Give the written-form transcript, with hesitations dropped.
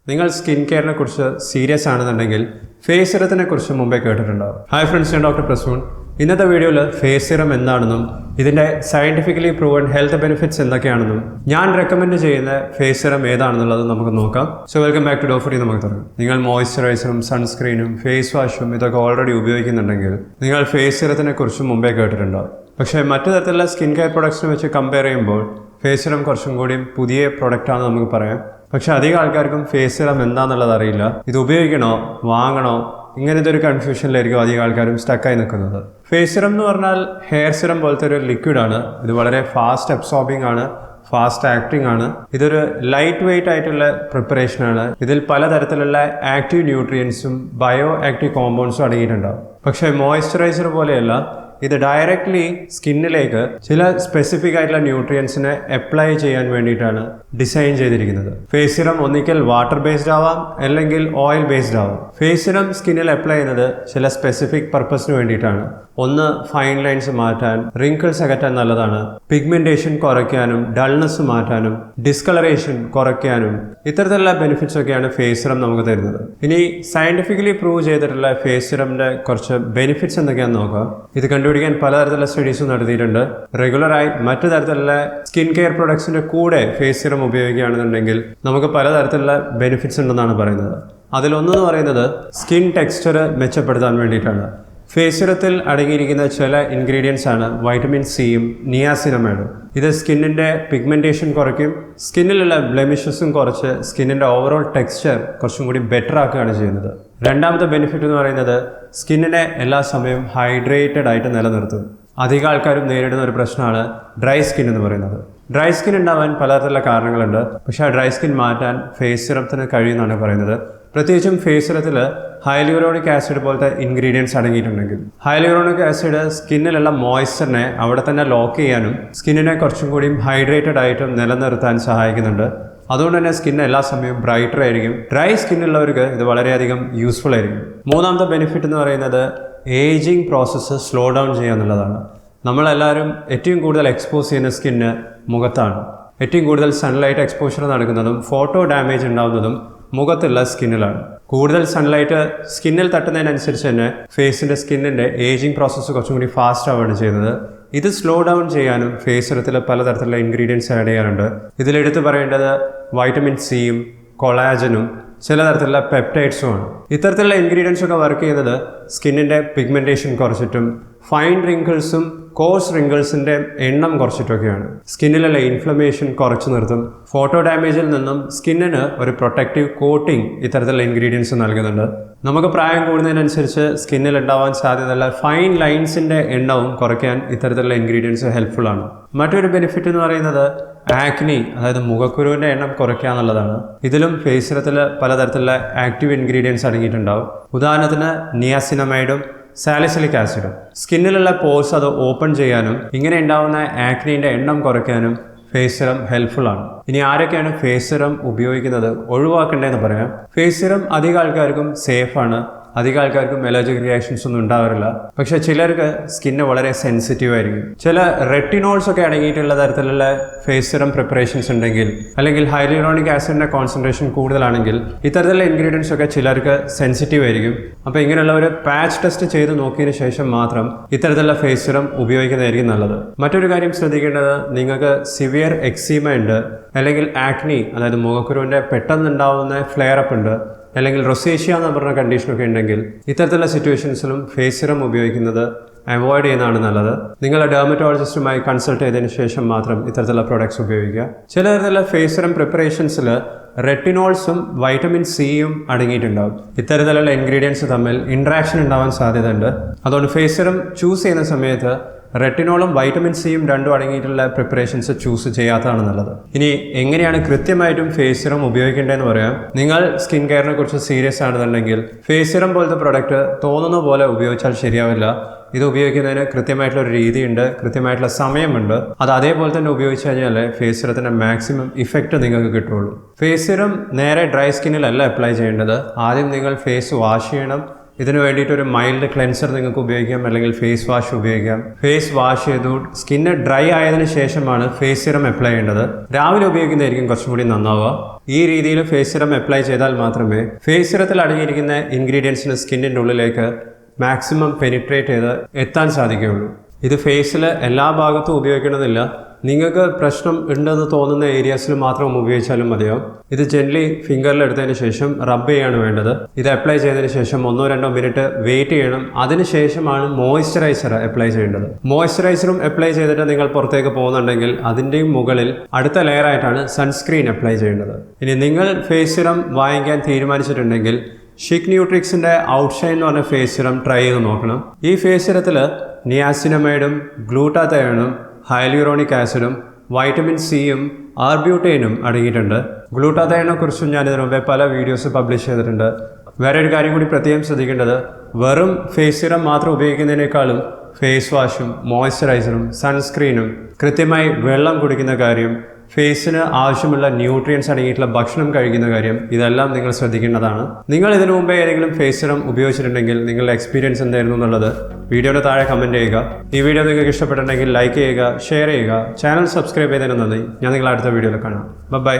നിങ്ങൾ സ്കിൻ കെയറിനെ കുറിച്ച് സീരിയസ് ആണെന്നുണ്ടെങ്കിൽ ഫേസ് സിറത്തിനെ കുറിച്ച് മുമ്പേ കേട്ടിട്ടുണ്ടാവും. ഹായ് ഫ്രണ്ട്സ്, ഞാൻ ഡോക്ടർ പ്രസൂൺ. ഇന്നത്തെ വീഡിയോയിൽ ഫേസ് സിറം എന്താണെന്നും ഇതിൻ്റെ സയൻറ്റിഫിക്കലി പ്രൂവൺ ഹെൽത്ത് ബെനിഫിറ്റ്സ് എന്തൊക്കെയാണെന്നും ഞാൻ റെക്കമെൻഡ് ചെയ്യുന്ന ഫേസ് സിറം ഏതാണെന്നുള്ളത് നമുക്ക് നോക്കാം. സോ വെൽക്കം ബാക്ക് ടു ഡോഫറി. നമുക്ക് തുടങ്ങാം. നിങ്ങൾ മോയ്സ്ചറൈസറും സൺസ്ക്രീനും ഫേസ് വാഷും ഇതൊക്കെ ഓൾറെഡി ഉപയോഗിക്കുന്നുണ്ടെങ്കിൽ നിങ്ങൾ ഫേസ് സിറത്തിനെ കുറിച്ച് മുമ്പേ കേട്ടിട്ടുണ്ടാവും. പക്ഷേ മറ്റു തരത്തിലുള്ള സ്കിൻ കെയർ പ്രൊഡക്ട്സിനെ വെച്ച് കമ്പയർ ചെയ്യുമ്പോൾ ഫേസ് സിറം കുറച്ചും കൂടി പുതിയ പ്രൊഡക്റ്റാണെന്ന് നമുക്ക് പറയാം. പക്ഷെ അധികം ആൾക്കാർക്കും ഫേസ് സിറം എന്താണെന്നുള്ളത് അറിയില്ല. ഇത് ഉപയോഗിക്കണോ വാങ്ങണോ ഇങ്ങനത്തെ ഒരു കൺഫ്യൂഷനിലായിരിക്കും അധികം ആൾക്കാരും സ്റ്റക്കായി നിൽക്കുന്നത്. ഫേസ് സിറം എന്ന് പറഞ്ഞാൽ ഹെയർ സിറം പോലത്തെ ഒരു ലിക്വിഡാണ്. ഇത് വളരെ ഫാസ്റ്റ് അബ്സോർബിംഗ് ആണ്, ഫാസ്റ്റ് ആക്ടിംഗ് ആണ്. ഇതൊരു ലൈറ്റ് വെയിറ്റ് ആയിട്ടുള്ള പ്രിപ്പറേഷനാണ്. ഇതിൽ പലതരത്തിലുള്ള ആക്റ്റീവ് ന്യൂട്രിയൻസും ബയോ ആക്റ്റീവ് കോമ്പൗണ്ട്സും അടങ്ങിയിട്ടുണ്ടാവും. പക്ഷേ മോയ്സ്ചറൈസർ പോലെയല്ല, ഇത് ഡയറക്റ്റ്ലി സ്കിന്നിലേക്ക് ചില സ്പെസിഫിക് ആയിട്ടുള്ള ന്യൂട്രിയൻസിനെ അപ്ലൈ ചെയ്യാൻ വേണ്ടിയിട്ടാണ് ഡിസൈൻ ചെയ്തിരിക്കുന്നത്. ഫേസ് സിറം ഒന്നിക്കൽ വാട്ടർ ബേസ്ഡ് ആവാം, അല്ലെങ്കിൽ ഓയിൽ ബേസ്ഡ് ആവാം. ഫേസ് സിറം സ്കിന്നിൽ അപ്ലൈ ചെയ്യുന്നത് ചില സ്പെസിഫിക് പർപ്പസിന് വേണ്ടിയിട്ടാണ്. ഒന്ന്, ഫൈൻ ലൈൻസ് മാറ്റാൻ, റിങ്കിൾസ് അകറ്റാൻ നല്ലതാണ്. പിഗ്മെന്റേഷൻ കുറയ്ക്കാനും ഡൾനെസ് മാറ്റാനും ഡിസ്കളറേഷൻ കുറയ്ക്കാനും ഇത്തരത്തിലുള്ള ബെനിഫിറ്റ്സ് ഒക്കെയാണ് ഫേസ് സിറം നമുക്ക് തരുന്നത്. ഇനി സയന്റിഫിക്കലി പ്രൂവ് ചെയ്തിട്ടുള്ള ഫേസ് സിറമിന്റെ കുറച്ച് ബെനിഫിറ്റ്സ് എന്തൊക്കെയാണെന്ന് നോക്കാം. ഇത് കണ്ടുപിടിക്കാൻ പലതരത്തിലുള്ള സ്റ്റഡീസും നടത്തിയിട്ടുണ്ട്. റെഗുലറായി മറ്റു തരത്തിലുള്ള സ്കിൻ കെയർ പ്രൊഡക്ട്സിന്റെ കൂടെ ഫേസ് സിറം ഉപയോഗിക്കുകയാണെന്നുണ്ടെങ്കിൽ നമുക്ക് പലതരത്തിലുള്ള ബെനിഫിറ്റ്സ് ഉണ്ടെന്നാണ് പറയുന്നത്. അതിലൊന്നെന്ന് പറയുന്നത് സ്കിൻ ടെക്സ്ചർ മെച്ചപ്പെടുത്താൻ വേണ്ടിയിട്ടാണ്. ഫേസ് സിറത്തിൽ അടങ്ങിയിരിക്കുന്ന ചില ഇൻഗ്രീഡിയൻസ് ആണ് വൈറ്റമിൻ സിയും നിയാസിനമൈഡും. ഇത് സ്കിന്നിൻ്റെ പിഗ്മെന്റേഷൻ കുറയ്ക്കും, സ്കിന്നിലുള്ള ബ്ലെമിഷസും കുറച്ച് സ്കിന്നിൻ്റെ ഓവറോൾ ടെക്സ്ചർ കുറച്ചും കൂടി ബെറ്റർ ആക്കുകയാണ് ചെയ്യുന്നത്. രണ്ടാമത്തെ ബെനിഫിറ്റ് എന്ന് പറയുന്നത് സ്കിന്നിനെ എല്ലാ സമയവും ഹൈഡ്രേറ്റഡ് ആയിട്ട് നിലനിർത്തും. അധികം ആൾക്കാരും നേരിടുന്ന ഒരു പ്രശ്നമാണ് ഡ്രൈ സ്കിൻ എന്ന് പറയുന്നത്. ഡ്രൈ സ്കിൻ ഉണ്ടാവാൻ പലതരത്തിലുള്ള കാരണങ്ങളുണ്ട്. പക്ഷേ ആ ഡ്രൈ സ്കിൻ മാറ്റാൻ ഫേസ് സിറത്തിന് കഴിയുമെന്നാണ് പറയുന്നത്. പ്രത്യേകിച്ചും ഫേസ് സിറത്തിൽ ഹൈലൂറോണിക് ആസിഡ് പോലത്തെ ഇൻഗ്രീഡിയൻസ് അടങ്ങിയിട്ടുണ്ടെങ്കിൽ ഹൈലൂറോണിക് ആസിഡ് സ്കിന്നിലുള്ള മോയ്സ്ചറിനെ അവിടെ തന്നെ ലോക്ക് ചെയ്യാനും സ്കിന്നിനെ കുറച്ചും കൂടിയും ഹൈഡ്രേറ്റഡ് ആയിട്ടും നിലനിർത്താൻ സഹായിക്കുന്നുണ്ട്. അതുകൊണ്ട് തന്നെ സ്കിൻ എല്ലാ സമയവും ബ്രൈറ്റർ ആയിരിക്കും. ഡ്രൈ സ്കിന്നുള്ളവർക്ക് ഇത് വളരെയധികം യൂസ്ഫുൾ ആയിരിക്കും. മൂന്നാമത്തെ ബെനിഫിറ്റ് എന്ന് പറയുന്നത് ഏജിങ് പ്രോസസ്സ് സ്ലോ ഡൗൺ ചെയ്യുക എന്നുള്ളതാണ്. നമ്മളെല്ലാവരും ഏറ്റവും കൂടുതൽ എക്സ്പോസ് ചെയ്യുന്ന സ്കിന്ന് മുഖത്താണ്. ഏറ്റവും കൂടുതൽ സൺലൈറ്റ് എക്സ്പോഷർ നടക്കുന്നതും ഫോട്ടോ ഡാമേജ് ഉണ്ടാകുന്നതും മുഖത്തുള്ള സ്കിന്നിലാണ്. കൂടുതൽ സൺലൈറ്റ് സ്കിന്നിൽ തട്ടുന്നതിനനുസരിച്ച് തന്നെ ഫേസിൻ്റെ സ്കിന്നിൻ്റെ ഏജിങ് പ്രോസസ്സ് കുറച്ചും കൂടി ഫാസ്റ്റ് ആവുകയാണ് ചെയ്യുന്നത്. ഇത് സ്ലോ ഡൗൺ ചെയ്യാനും ഫേസ് സിറത്തിൽ പലതരത്തിലുള്ള ഇൻഗ്രീഡിയൻസ് ആഡ് ചെയ്യാറുണ്ട്. ഇതിലെടുത്ത് പറയേണ്ടത് വൈറ്റമിൻ സിയും കൊളാജനും ചില തരത്തിലുള്ള പെപ്റ്റൈഡ്സുമാണ്. ഇത്തരത്തിലുള്ള ഇൻഗ്രീഡിയൻസ് ഒക്കെ വർക്ക് ചെയ്യുന്നത് സ്കിന്നിൻ്റെ പിഗ്മെന്റേഷൻ കുറച്ചിട്ടും ഫൈൻ റിങ്കിൾസും കോഴ്സ് റിങ്കിൾസിൻ്റെ എണ്ണം കുറച്ചിട്ടൊക്കെയാണ്. സ്കിന്നിലുള്ള ഇൻഫ്ലമേഷൻ കുറച്ച് നിർത്തും. ഫോട്ടോ ഡാമേജിൽ നിന്നും സ്കിന്നിന് ഒരു പ്രൊട്ടക്റ്റീവ് കോട്ടിംഗ് ഇത്തരത്തിലുള്ള ഇൻഗ്രീഡിയൻസ് നൽകുന്നുണ്ട്. നമുക്ക് പ്രായം കൂടുന്നതിനനുസരിച്ച് സ്കിന്നിൽ ഉണ്ടാവാൻ സാധ്യതയുള്ള ഫൈൻ ലൈൻസിൻ്റെ എണ്ണവും കുറയ്ക്കാൻ ഇത്തരത്തിലുള്ള ഇൻഗ്രീഡിയൻസ് ഹെൽപ്ഫുൾ ആണ്. മറ്റൊരു ബെനിഫിറ്റ് എന്ന് പറയുന്നത് ആക്നി, അതായത് മുഖക്കുരുവിൻ്റെ എണ്ണം കുറയ്ക്കുക എന്നുള്ളതാണ്. ഇതിലും ഫേസ് സിറത്തിൽ പലതരത്തിലുള്ള ആക്റ്റീവ് ഇൻഗ്രീഡിയൻസ് അടങ്ങിയിട്ടുണ്ടാവും. ഉദാഹരണത്തിന് നിയാസിനമൈഡും സാലിസിലിക് ആസിഡും. സ്കിന്നിലുള്ള പോർസ് അത് ഓപ്പൺ ചെയ്യാനും ഇങ്ങനെ ഉണ്ടാവുന്ന ആക്നീൻ്റെ എണ്ണം കുറയ്ക്കാനും ഫേസ് സിറം ഹെൽപ്ഫുൾ ആണ്. ഇനി ആരൊക്കെയാണ് ഫേസ് സിറം ഉപയോഗിക്കുന്നത് ഒഴിവാക്കേണ്ടതെന്ന് പറയാം. ഫേസ് സിറം അധികം ആൾക്കാർക്കും സേഫാണ്. അധികം ആൾക്കാർക്കും അലർജിക് റിയാക്ഷൻസ് ഒന്നും ഉണ്ടാവാറില്ല. പക്ഷേ ചിലർക്ക് സ്കിന്ന് വളരെ സെൻസിറ്റീവ് ആയിരിക്കും. ചില റെറ്റിനോൾസ് ഒക്കെ അടങ്ങിയിട്ടുള്ള തരത്തിലുള്ള ഫേസ് സിറം പ്രിപ്പറേഷൻസ് ഉണ്ടെങ്കിൽ, അല്ലെങ്കിൽ ഹൈലൂറോണിക് ആസിഡിൻ്റെ കോൺസെൻട്രേഷൻ കൂടുതലാണെങ്കിൽ ഇത്തരത്തിലുള്ള ഇൻഗ്രീഡിയൻസ് ഒക്കെ ചിലർക്ക് സെൻസിറ്റീവ് ആയിരിക്കും. അപ്പോൾ ഇങ്ങനെയുള്ള ഒരു പാച്ച് ടെസ്റ്റ് ചെയ്ത് നോക്കിയതിന് ശേഷം മാത്രം ഇത്തരത്തിലുള്ള ഫേസ് സിറം ഉപയോഗിക്കുന്നതായിരിക്കും നല്ലത്. മറ്റൊരു കാര്യം ശ്രദ്ധിക്കേണ്ടത്, നിങ്ങൾക്ക് സിവിയർ എക്സീമ ഉണ്ട്, അല്ലെങ്കിൽ ആക്നി, അതായത് മുഖക്കുരുവിൻ്റെ പെട്ടെന്നുണ്ടാവുന്ന ഫ്ലെയർ അപ്പ് ഉണ്ട്, അല്ലെങ്കിൽ റൊസേഷ്യ എന്ന് പറഞ്ഞ കണ്ടീഷനൊക്കെ ഉണ്ടെങ്കിൽ ഇത്തരത്തിലുള്ള സിറ്റുവേഷൻസിലും ഫേസ് സിറം ഉപയോഗിക്കുന്നത് അവോയ്ഡ് ചെയ്യുന്നതാണ് നല്ലത്. നിങ്ങൾ ഡെർമറ്റോളജിസ്റ്റുമായി കൺസൾട്ട് ചെയ്തതിന് ശേഷം മാത്രം ഇത്തരത്തിലുള്ള പ്രോഡക്ട്സ് ഉപയോഗിക്കുക. ചില തരത്തിലുള്ള ഫേസ് സിറം പ്രിപ്പറേഷൻസിൽ റെറ്റിനോൾസും വൈറ്റമിൻ സിയും അടങ്ങിയിട്ടുണ്ടാകും. ഇത്തരത്തിലുള്ള ഇൻഗ്രീഡിയൻസ് തമ്മിൽ ഇൻട്രാക്ഷൻ ഉണ്ടാവാൻ സാധ്യതയുണ്ട്. അതുകൊണ്ട് ഫേസ് സിറം ചൂസ് ചെയ്യുന്ന സമയത്ത് റെറ്റിനോളും വൈറ്റമിൻ സിയും രണ്ടും അടങ്ങിയിട്ടുള്ള പ്രിപ്പറേഷൻസ് ചൂസ് ചെയ്യാത്തതാണ് നല്ലത്. ഇനി എങ്ങനെയാണ് കൃത്യമായിട്ടും ഫേസ് സിറം ഉപയോഗിക്കേണ്ടതെന്ന് പറയാം. നിങ്ങൾ സ്കിൻ കെയറിനെ കുറിച്ച് സീരിയസ് ആണെന്നുണ്ടെങ്കിൽ ഫേസ് സിറം പോലത്തെ പ്രൊഡക്റ്റ് തോന്നുന്ന പോലെ ഉപയോഗിച്ചാൽ ശരിയാവില്ല. ഇത് ഉപയോഗിക്കുന്നതിന് കൃത്യമായിട്ടുള്ള ഒരു രീതിയുണ്ട്, കൃത്യമായിട്ടുള്ള സമയമുണ്ട്. അത് അതേപോലെ തന്നെ ഉപയോഗിച്ച് കഴിഞ്ഞാൽ ഫേസ് സിറത്തിൻ്റെ മാക്സിമം ഇഫക്റ്റ് നിങ്ങൾക്ക് കിട്ടുള്ളൂ. ഫേസ് സിറം നേരെ ഡ്രൈ സ്കിന്നിലല്ല അപ്ലൈ ചെയ്യേണ്ടത്. ആദ്യം നിങ്ങൾ ഫേസ് വാഷ് ചെയ്യണം. ഇതിന് വേണ്ടിയിട്ട് ഒരു മൈൽഡ് ക്ലെൻസർ നിങ്ങൾക്ക് ഉപയോഗിക്കാം, അല്ലെങ്കിൽ ഫേസ് വാഷ് ഉപയോഗിക്കാം. ഫേസ് വാഷ് ചെയ്തു സ്കിന്ന് ഡ്രൈ ആയതിനു ശേഷമാണ് ഫേസ് സിറം അപ്ലൈ ചെയ്യേണ്ടത്. രാവിലെ ഉപയോഗിക്കുന്നതായിരിക്കും കുറച്ചും കൂടി നന്നാവുക. ഈ രീതിയിൽ ഫേസ് സിറം അപ്ലൈ ചെയ്താൽ മാത്രമേ ഫേസ് സിറത്തിൽ അടങ്ങിയിരിക്കുന്ന ഇൻഗ്രീഡിയൻസിന് സ്കിന്നിൻ്റെ ഉള്ളിലേക്ക് മാക്സിമം പെനിട്രേറ്റ് ചെയ്ത് എത്താൻ സാധിക്കുകയുള്ളൂ. ഇത് ഫേസിൽ എല്ലാ ഭാഗത്തും ഉപയോഗിക്കണമെന്നില്ല. നിങ്ങൾക്ക് പ്രശ്നം ഉണ്ടെന്ന് തോന്നുന്ന ഏരിയാസിൽ മാത്രം ഉപയോഗിച്ചാലും മതിയാവും. ഇത് ജെന്റ്ലി ഫിംഗറിൽ എടുത്തതിന് ശേഷം റബ്ബ് ചെയ്യാണ് വേണ്ടത്. ഇത് അപ്ലൈ ചെയ്തതിന് ശേഷം 1-2 മിനിറ്റ് വെയിറ്റ് ചെയ്യണം. അതിനുശേഷമാണ് മോയ്സ്ചറൈസർ അപ്ലൈ ചെയ്യേണ്ടത്. മോയ്സ്ചറൈസറും അപ്ലൈ ചെയ്തിട്ട് നിങ്ങൾ പുറത്തേക്ക് പോകുന്നുണ്ടെങ്കിൽ അതിൻ്റെയും മുകളിൽ അടുത്ത ലെയർ ആയിട്ടാണ് സൺസ്ക്രീൻ അപ്ലൈ ചെയ്യേണ്ടത്. ഇനി നിങ്ങൾ ഫേസ് സിറം വാങ്ങിക്കാൻ തീരുമാനിച്ചിട്ടുണ്ടെങ്കിൽ ഷിക് ന്യൂട്രിക്സിൻ്റെ ഔട്ട്ഷൈൻ എന്ന് പറഞ്ഞ ഫേസ് സിറം ട്രൈ ചെയ്ത് നോക്കണം. ഈ ഫേസ് സിറത്തിൽ നിയാസിനമൈഡും ഗ്ലൂട്ടാത്തയോണും ഹൈലൂറോണിക് ആസിഡും വൈറ്റമിൻ സിയും ആർബ്യൂട്ടൈനും അടങ്ങിയിട്ടുണ്ട്. ഗ്ലൂട്ടാത്തയോണിനെ കുറിച്ചും ഞാൻ ഇതിനു മുമ്പേ പല വീഡിയോസ് പബ്ലിഷ് ചെയ്തിട്ടുണ്ട്. വേറെ ഒരു കാര്യം കൂടി പ്രത്യേകം ശ്രദ്ധിക്കേണ്ടത്, വെറും ഫേസ് സിറം മാത്രം ഉപയോഗിക്കുന്നതിനേക്കാളും ഫേസ് വാഷും മോയ്സ്ചറൈസറും സൺസ്ക്രീനും കൃത്യമായി വെള്ളം കുടിക്കുന്ന കാര്യം, ഫേസിന് ആവശ്യമുള്ള ന്യൂട്രിയൻസ് അടങ്ങിയിട്ടുള്ള ഭക്ഷണം കഴിക്കുന്ന കാര്യം, ഇതെല്ലാം നിങ്ങൾ ശ്രദ്ധിക്കേണ്ടതാണ്. നിങ്ങൾ ഇതിനു മുമ്പേ ഏതെങ്കിലും ഫേസ് സിറം ഉപയോഗിച്ചിട്ടുണ്ടെങ്കിൽ നിങ്ങളുടെ എക്സ്പീരിയൻസ് എന്തായിരുന്നു എന്നുള്ളത് വീഡിയോയുടെ താഴെ കമൻറ്റ് ചെയ്യുക. ഈ വീഡിയോ നിങ്ങൾക്ക് ഇഷ്ടപ്പെട്ടിട്ടുണ്ടെങ്കിൽ ലൈക്ക് ചെയ്യുക, ഷെയർ ചെയ്യുക. ചാനൽ സബ്സ്ക്രൈബ് ചെയ്തതിന് നന്ദി. ഞാൻ നിങ്ങളെ അടുത്ത വീഡിയോയിൽ കാണാം. ബൈ.